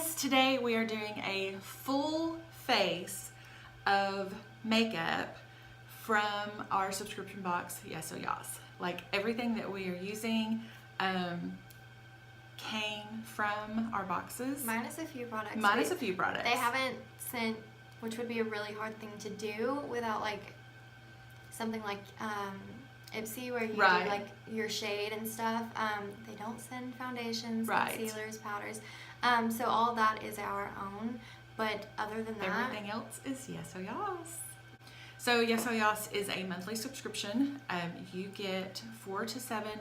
guys, today we are doing a full face of makeup from our subscription box, Yes Oh Yas. Like everything that we are using came from our boxes. Minus a few products. Minus a few products. They haven't sent, which would be a really hard thing to do without like something like Ipsy where you do like your shade and stuff. They don't send foundations, concealers, powders. So all that is our own. But other than that, everything else is Yes Oh Yas. So Yes Oh Yas is a monthly subscription. You get 4 to 7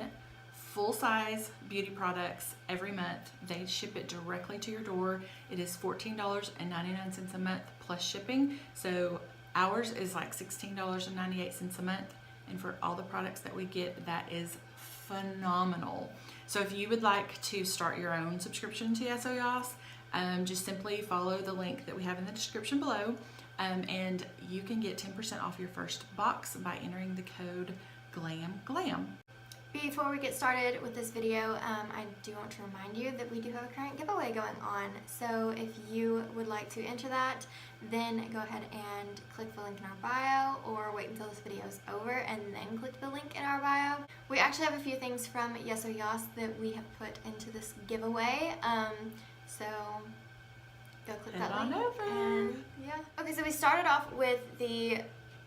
full-size beauty products every month. They ship it directly to your door. It is $14.99 a month plus shipping. So ours is like $16.98 a month. And for all the products that we get, that is phenomenal. So if you would like to start your own subscription to Yes Oh Yas, just simply follow the link that we have in the description below, and you can get 10% off your first box by entering the code GLAMGLAM. Before we get started with this video, I do want to remind you that we do have a current giveaway going on. So if you would like to enter that, then go ahead and click the link in our bio, or wait until this video is over and then click the link in our bio. We actually have a few things from Yes Oh Yas that we have put into this giveaway. So go click that link. And yeah. Okay, so we started off with the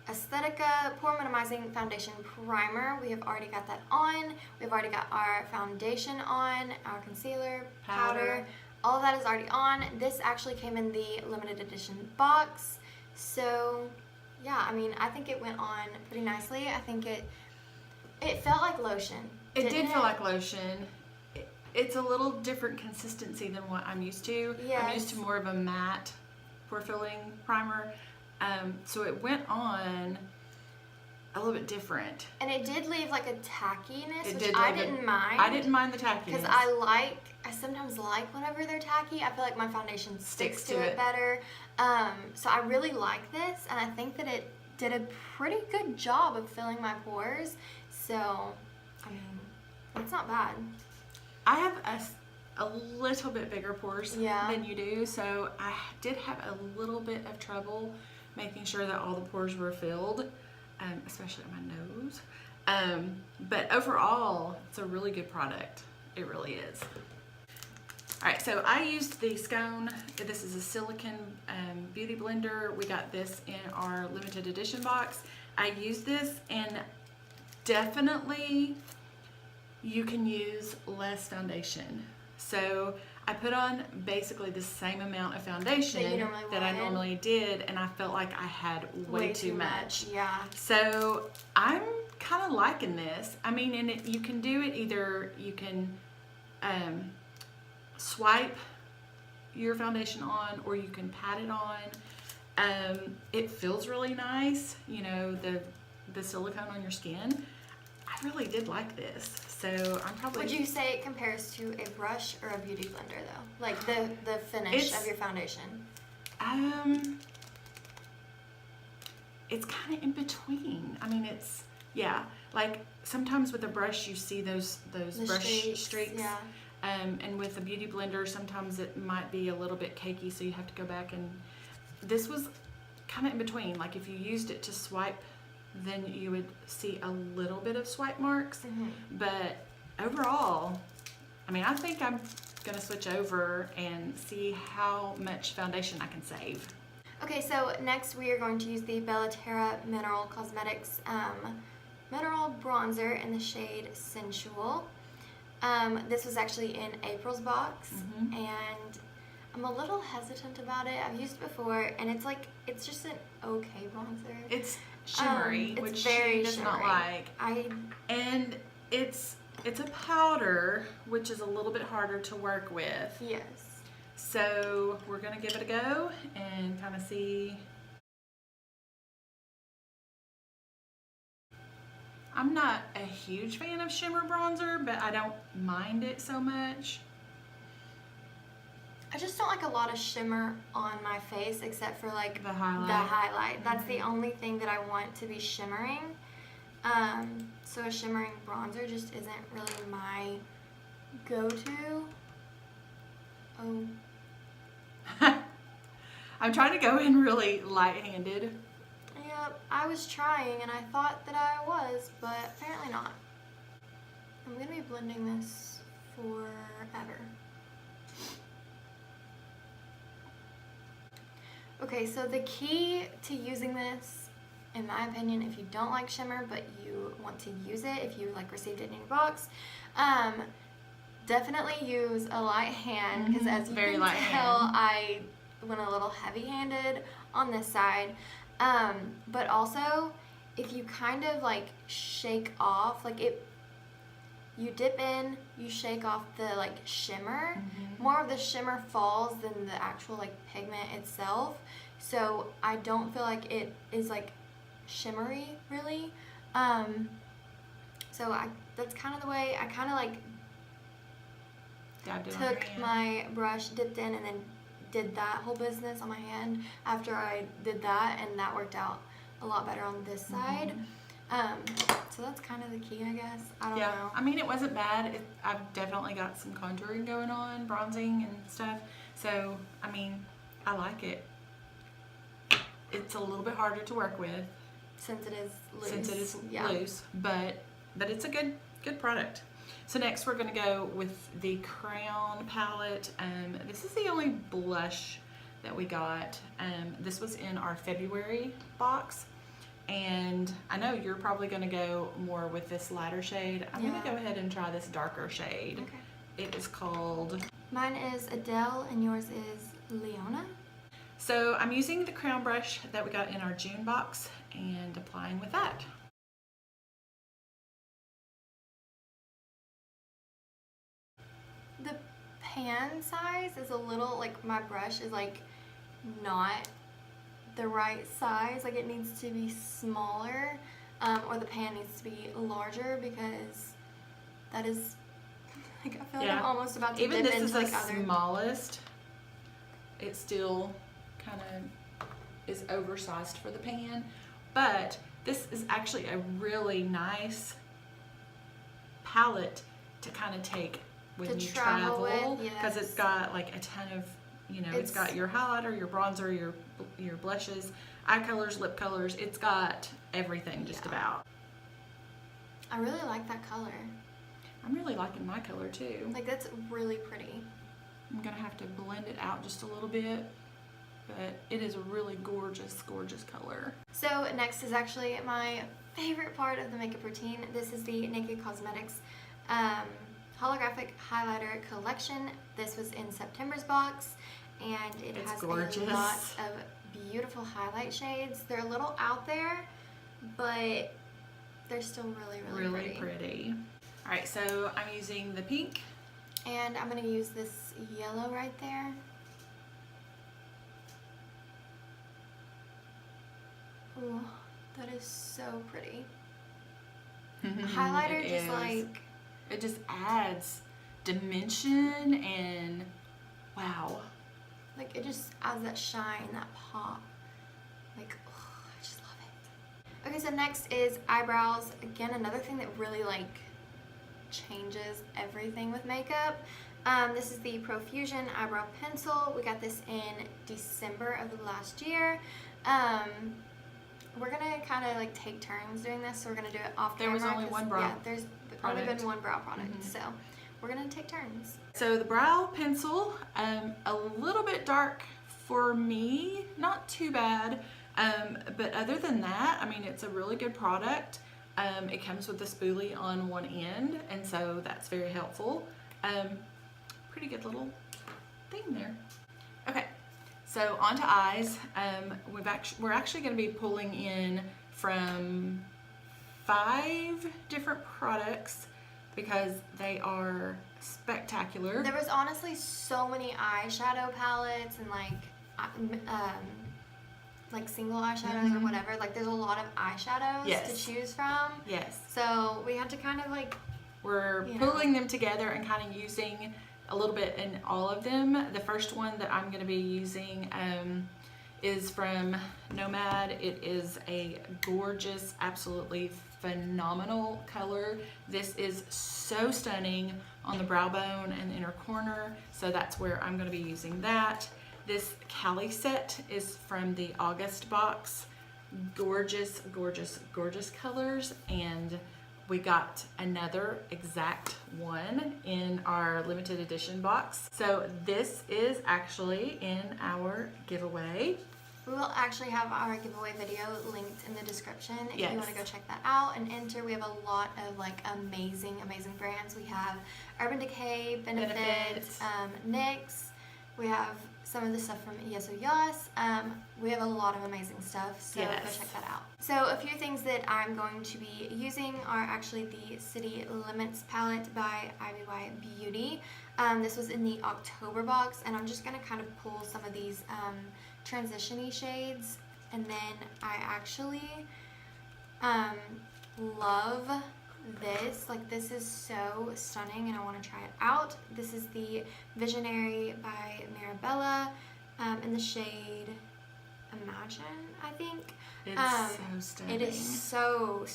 Aesthetica Pore Minimizing Foundation Primer. We have already got that on. We've already got our foundation on, our concealer, powder. All of that is already on. This actually came in the limited edition box. So yeah, I mean, I think it went on pretty nicely. I think it felt like lotion. It did feel like lotion. It's a little different consistency than what I'm used to. Yes. I'm used to more of a matte pore filling primer. So it went on a little bit different. And it did leave like a tackiness, which I didn't mind. I didn't mind the tackiness. Because I sometimes like whenever they're tacky. I feel like my foundation sticks to it better. So I really like this, and I think that it did a pretty good job of filling my pores. So, I mean, it's not bad. I have a little bit bigger pores than you do, so I did have a little bit of trouble making sure that all the pores were filled, especially on my nose. But overall, it's a really good product. It really is. All right, so I used the Scone. This is a silicone beauty blender. We got this in our limited edition box. I used this, and definitely you can use less foundation. So I put on basically the same amount of foundation that I normally did, and I felt like I had way too much. Yeah. So I'm kind of liking this. I mean, and you can do it either, you can swipe your foundation on, or you can pat it on. It feels really nice, you know, the silicone on your skin. I really did like this. So I'm probably... Would you say it compares to a brush or a beauty blender though? Like the finish of your foundation? It's kind of in between. I mean, it's, yeah, like sometimes with a brush you see those brush streaks. Yeah. And with a beauty blender sometimes it might be a little bit cakey, so you have to go back, and this was kind of in between. Like if you used it to swipe, then you would see a little bit of swipe marks. But overall, I mean, I think I'm gonna switch over and see how much foundation I can save. Okay, so next we are going to use the Bellaterra Mineral Cosmetics Mineral Bronzer in the shade Sensual. This was actually in April's box, and I'm a little hesitant about it. I've used it before, and it's just an okay bronzer. It's shimmery, which very she does not like. And it's a powder, which is a little bit harder to work with. Yes. So we're gonna give it a go and kind of see. I'm not a huge fan of shimmer bronzer, but I don't mind it so much. I just don't like a lot of shimmer on my face, except for like the highlight. That's the only thing that I want to be shimmering. So a shimmering bronzer just isn't really my go-to. Oh, I'm trying to go in really light-handed. Yep, I was trying and I thought that I was, but apparently not. I'm gonna be blending this forever. Okay, so the key to using this, in my opinion, if you don't like shimmer but you want to use it, if you like received it in your box, definitely use a light hand, because as you can tell, I went a little heavy-handed on this side. But also, if you kind of like shake off, like you dip in, you shake off the like shimmer, more of the shimmer falls than the actual like pigment itself. So I don't feel like it is like shimmery really. So that's kind of the way I kind of like took my brush, dipped in, and then did that whole business on my hand after I did that, and that worked out a lot better on this side. So that's kind of the key, I guess. I don't know. I mean, it wasn't bad. I've definitely got some contouring going on, bronzing and stuff. So, I mean, I like it. It's a little bit harder to work with. Since it is loose. But it's a good product. So next we're going to go with the Crown palette. This is the only blush that we got. This was in our February box. And I know you're probably going to go more with this lighter shade. I'm going to go ahead and try this darker shade. Okay. It is called... Mine is Adele and yours is Leona. So I'm using the Crown brush that we got in our June box and applying with that. The pan size is a little, like my brush is like not the right size, like it needs to be smaller, or the pan needs to be larger, because that is, like, I feel like I'm almost about to dip into like other... Even this is the smallest, it still kind of is oversized for the pan, but this is actually a really nice palette to kind of take when you travel, because it's got like a ton of, you know, it's got your highlighter, your bronzer, your blushes, eye colors, lip colors. It's got everything just about. I really like that color. I'm really liking my color too. Like, that's really pretty. I'm gonna have to blend it out just a little bit, but it is a really gorgeous, gorgeous color. So next is actually my favorite part of the makeup routine. This is the Naked Cosmetics holographic highlighter collection. This was in September's box, and it's has gorgeous. A lot of beautiful highlight shades. They're a little out there, but they're still really pretty. All right, so I'm using the pink, and I'm gonna use this yellow right there. Ooh, that is so pretty. Highlighter just like... It just adds dimension and wow. Like, it just adds that shine, that pop. Like, oh, I just love it. Okay, so next is eyebrows. Again, another thing that really like changes everything with makeup. This is the Profusion Eyebrow Pencil. We got this in December of the last year. We're gonna kind of like take turns doing this, so we're gonna do it off camera. There was only one brow. Yeah, there's only been one brow product, so we're gonna take turns. So the brow pencil, a little bit dark for me, not too bad, but other than that, I mean, it's a really good product. It comes with a spoolie on one end, and so that's very helpful. Pretty good little thing there. Okay. So on to eyes. We're actually going to be pulling in from 5 different products because they are spectacular. There was honestly so many eyeshadow palettes and like single eyeshadows or whatever. Like, there's a lot of eyeshadows to choose from. Yes. So we had to kind of like... We're pulling them together and kind of using a little bit in all of them. The first one that I'm going to be using is from Nomad. It is a gorgeous, absolutely phenomenal color. This is so stunning on the brow bone and the inner corner, so that's where I'm going to be using that. This Cali set is from the August box. Gorgeous, gorgeous, gorgeous colors. And we got another exact one in our limited edition box. So this is actually in our giveaway. We will actually have our giveaway video linked in the description if Yes. you want to go check that out and enter. We have a lot of like amazing brands. We have Urban Decay, Benefit, NYX. We have some of the stuff from Yes Oh Yas. We have a lot of amazing stuff, so Yes. go check that out. So a few things that I'm going to be using are actually the City Limits palette by IBY Beauty. This was in the October box, and I'm just going to kind of pull some of these transition-y shades, and then I actually love this. Like, this is so stunning and I want to try it out. This is the Visionary by Mirabella in the shade Imagine, I think. It's so stunning. It is so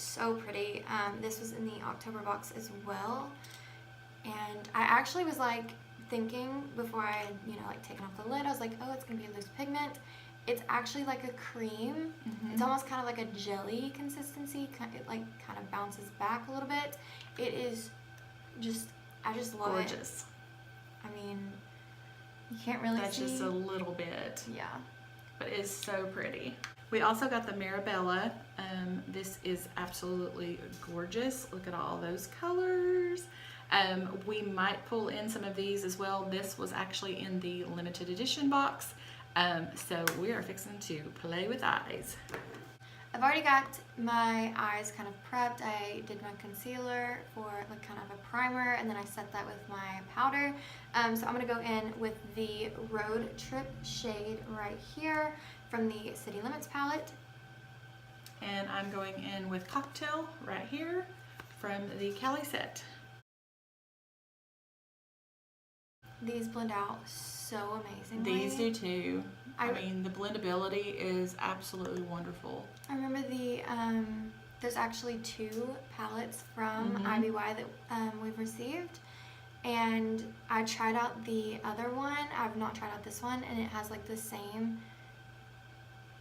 pretty. This was in the October box as well, and I actually was like thinking before I had, like taken off the lid, I was like, oh, it's gonna be a loose pigment. It's actually like a cream. It's almost kind of like a jelly consistency. It like kind of bounces back a little bit. It is just, I just love it. Gorgeous. I mean, you can't really That's see. just a little bit. Yeah. But it's so pretty. We also got the Mirabella. This is absolutely gorgeous. Look at all those colors. We might pull in some of these as well. This was actually in the limited edition box. So we are fixing to play with eyes. I've already got my eyes kind of prepped. I did my concealer for like kind of a primer, and then I set that with my powder. So I'm going to go in with the Road Trip shade right here from the City Limits palette. And I'm going in with Cocktail right here from the Cali set. These blend out so amazingly. These do too. I mean, the blendability is absolutely wonderful. I remember there's actually 2 palettes from IBY that we've received, and I tried out the other one. I've not tried out this one, and it has like the same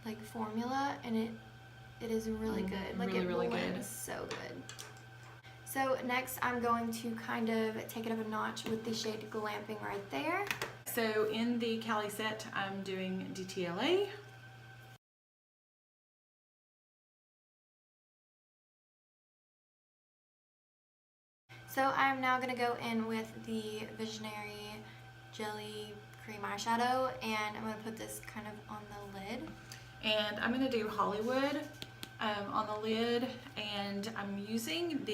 like formula, and it is really good. Like, really blends good. So good. So next I'm going to kind of take it up a notch with the shade Glamping right there. So in the Cali set, I'm doing DTLA. So I'm now going to go in with the Visionary Jelly Cream Eyeshadow, and I'm going to put this kind of on the lid. And I'm going to do Hollywood on the lid, and I'm using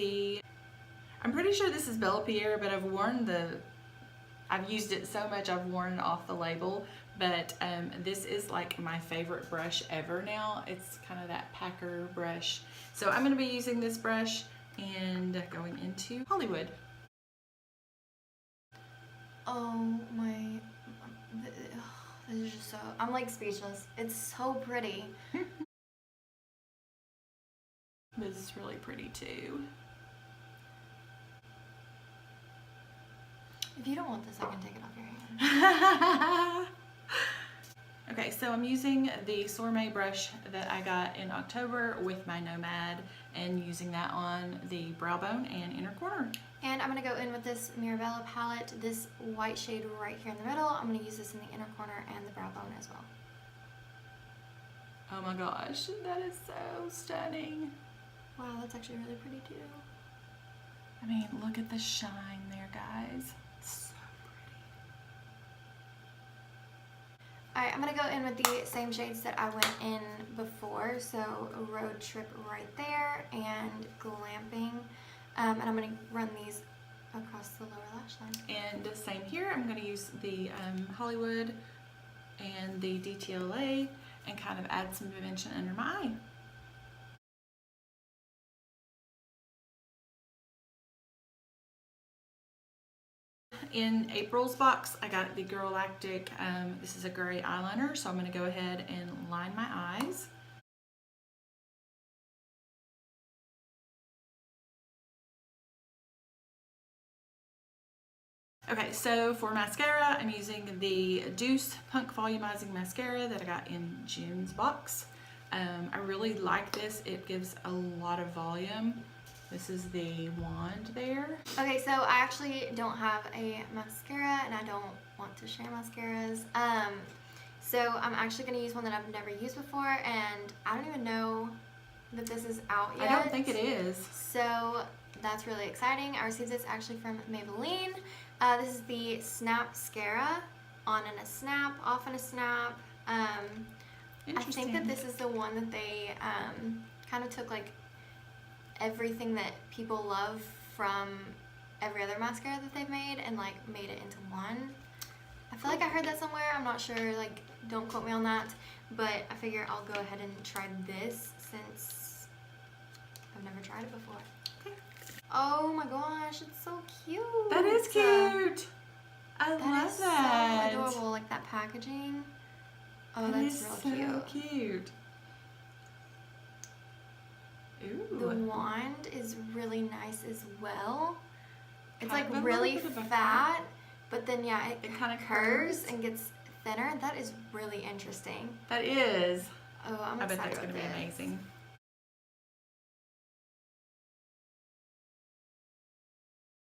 I'm pretty sure this is Bella Pierre, but I've used it so much I've worn off the label, but this is like my favorite brush ever now. It's kind of that packer brush. So I'm going to be using this brush and going into Hollywood. Oh my, this is just so, I'm like speechless. It's so pretty. This is really pretty too. If you don't want this, I can take it off your hand. Okay, so I'm using the Sourmet brush that I got in October with my Nomad and using that on the brow bone and inner corner. And I'm going to go in with this Mirabella palette, this white shade right here in the middle. I'm going to use this in the inner corner and the brow bone as well. Oh my gosh, that is so stunning. Wow, that's actually really pretty too. I mean, look at the shine there, guys. So pretty. Alright, I'm going to go in with the same shades that I went in before. So Road Trip right there and Glamping. And I'm going to run these across the lower lash line. And same here, I'm going to use the Hollywood and the DTLA and kind of add some dimension under my eye. In April's box, I got the Girlactic, this is a gray eyeliner, so I'm going to go ahead and line my eyes. Okay, so for mascara, I'm using the Deuce Punk Volumizing Mascara that I got in June's box. I really like this. It gives a lot of volume. This is the wand there. Okay, so I actually don't have a mascara and I don't want to share mascaras. So I'm actually going to use one that I've never used before, and I don't even know that this is out yet. I don't think it is. So that's really exciting. I received this actually from Maybelline. This is the Snap Mascara, on in a snap, off in a snap. I think that this is the one that they kind of took like everything that people love from every other mascara that they've made and like made it into one. I feel like I heard that somewhere. I'm not sure, like don't quote me on that, but I figure I'll go ahead and try this since I've never tried it before. Okay. Oh my gosh, it's so cute. That is cute. I love that. So adorable, like that packaging. Oh, that that's is real so cute. cute. Ooh. The wand is really nice as well. It's Kind like of a really little bit of a fat, but then yeah, it kind of curves and gets thinner. That is really interesting. That is. Oh, I'm I bet excited that's going to be about this. amazing.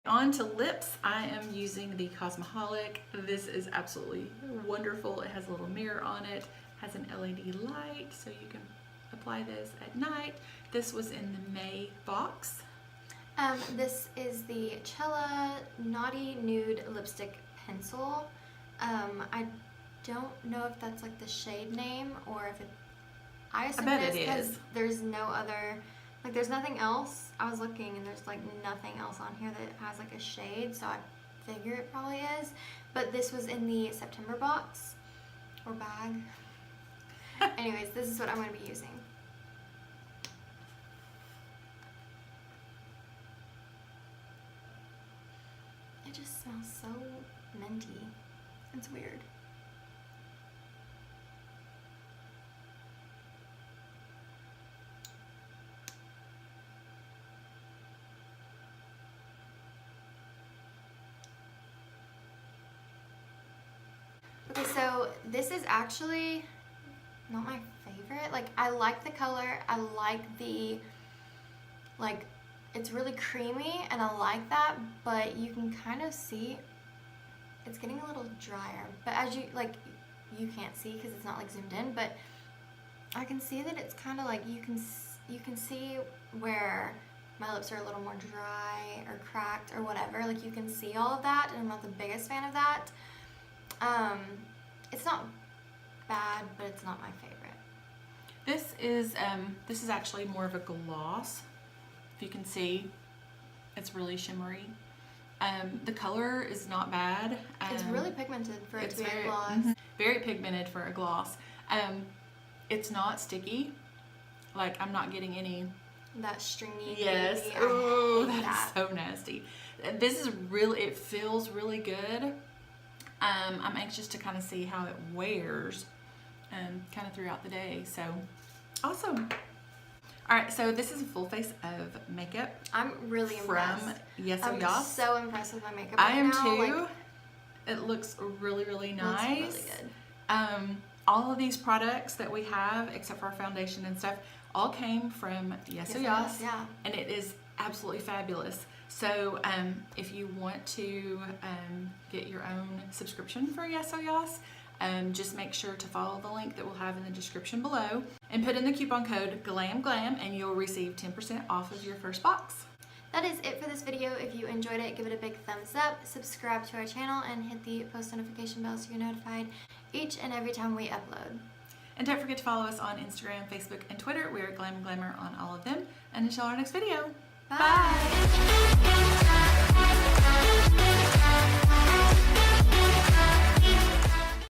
On to lips, I am using the Cosmoholic. This is absolutely wonderful. It has a little mirror on it, has an LED light, so you can apply this at night. This was in the May box. This is the Cella Naughty Nude Lipstick Pencil. I don't know if that's like the shade name or if it... I assume bet it is it because is. there's no other... Like there's nothing else. I was looking and there's like nothing else on here that has like a shade, so I figure it probably is. But this was in the September box or bag. Anyways, this is what I'm going to be using. It just smells so minty. It's weird. Okay, so this is actually not my favorite. Like, I like the color. I like the, like, it's really creamy and I like that, but you can kind of see it's getting a little drier. But as you, like, you can't see because it's not like zoomed in, but I can see that it's kind of like you can see where my lips are a little more dry or cracked or whatever. Like, you can see all of that, and I'm not the biggest fan of that. It's not bad, but it's not my favorite. This is actually more of a gloss. If you can see, it's really shimmery. The color is not bad. It's really pigmented for it to be a gloss. Very pigmented for a gloss. It's not sticky. Like, I'm not getting any... That stringy. Yes. Baby. Oh, that is so nasty. This is really, it feels really good. I'm anxious to kind of see how it wears kind of throughout the day. So, awesome. All right, so this is a full face of makeup. I'm really impressed. From Yes Oh Yas. I'm so impressed with my makeup I am now. too. Like, it looks really, really nice. Looks really good. All of these products that we have, except for our foundation and stuff, all came from Yes Oh Yas. Yeah. And it is absolutely fabulous. So if you want to get your own subscription for Yes Oh Yas, just make sure to follow the link that we'll have in the description below and put in the coupon code GLAMGLAM and you'll receive 10% off of your first box. That is it for this video. If you enjoyed it, give it a big thumbs up, subscribe to our channel, and hit the post notification bell so you're notified each and every time we upload. And don't forget to follow us on Instagram, Facebook, and Twitter. We're Glam and Glamour on all of them. And until our next video, Bye.